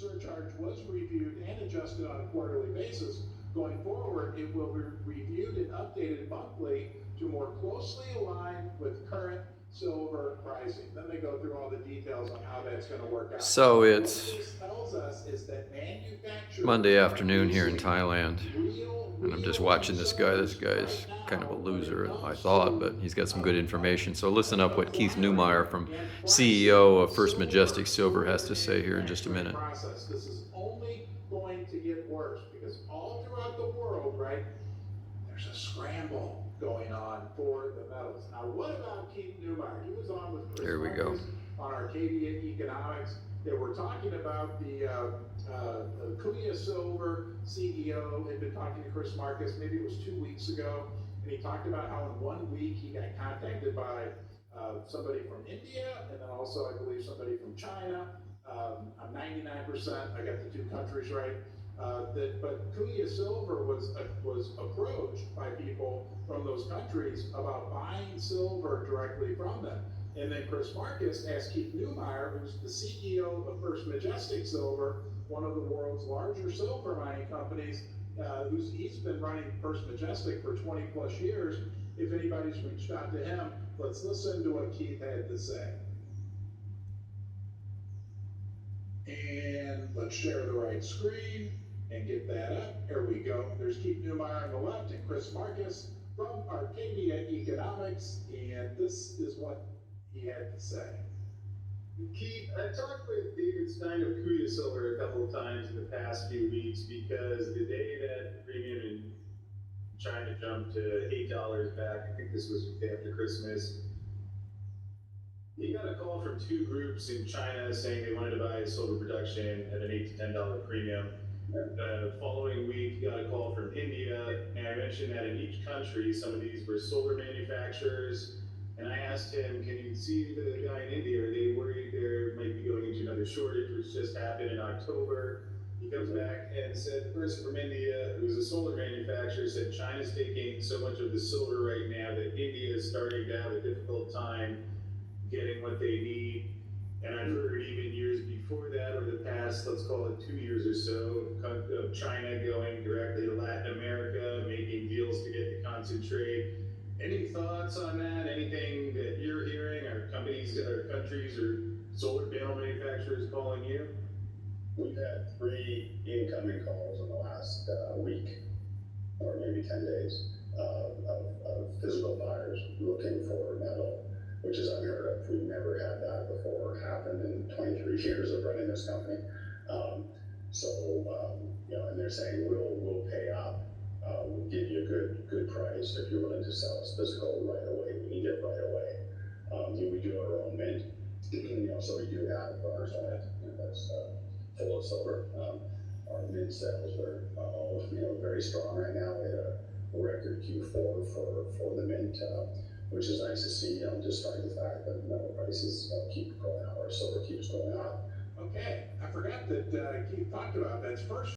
surcharge was reviewed and adjusted on a quarterly basis. Going forward, it will be reviewed and updated monthly to more closely align with current silver pricing. Then they go through all the details on how that's going to work out. So it's what this tells us is that manufacturers Monday afternoon here in Thailand, and I'm just watching this guy. This guy's kind of a loser, I thought, but he's got some good information. So listen up what Keith Neumeyer, from CEO of First Majestic Silver, has to say here in just a minute. This is only going to get worse because all throughout the world, right, there's a scramble going on for the metals. Now, what about Keith Neumeyer? He was on with Chris Marcus on Arcadia Economics. They were talking about the Kuya Silver CEO had been talking to Chris Marcus, maybe it was 2 weeks ago, and he talked about how in 1 week he got contacted by somebody from India, and then also I believe somebody from China. I'm 99%, I got the two countries right. But Kuya Silver was approached by people from those countries about buying silver directly from them. And then Chris Marcus asked Keith Neumeyer, who's the CEO of First Majestic Silver, one of the world's larger silver mining companies, he's been running First Majestic for 20 plus years, if anybody's reached out to him. Let's listen to what Keith had to say. And let's share the right screen and get that up. There we go. There's Keith Neumeyer on the left and Chris Marcus from Arcadia Economics, and this is what he had to say. Keith, I talked with David Stein of Kuya Silver a couple of times in the past few weeks because the day that the premium in China jumped to $8 back, I think this was the day after Christmas, he got a call from two groups in China saying they wanted to buy silver production at an $8 to $10 premium. The following week, he got a call from India, and I mentioned that in each country, some of these were silver manufacturers. And I asked him, can you see the guy in India? Are they worried there might be going into another shortage, which just happened in October? He comes back and said, the person from India, who's a solar manufacturer, said China's taking so much of the silver right now that India is starting to have a difficult time getting what they need. And I've heard even years before that, or the past, let's call it 2 years or so, of China going directly to Latin America, making deals to get the concentrate. Any thoughts on that? Anything that you're hearing? Are companies or countries or solar panel manufacturers calling you? We've had 3 incoming calls in the last week, or maybe 10 days, of physical buyers looking for metal, which is unheard of. We've never had that before happen in 23 years of running this company. And they're saying, we'll pay up. We'll give you a good price if you're willing to sell us physical right away. We need it right away. We do our own mint, so we do have our plant that's full of silver. Our mint sales are all very strong right now. We had a record Q4 for the mint, which is nice to see. Despite the fact that metal prices keep going up, our silver keeps going up. Okay, I forgot that Keith talked about that's first.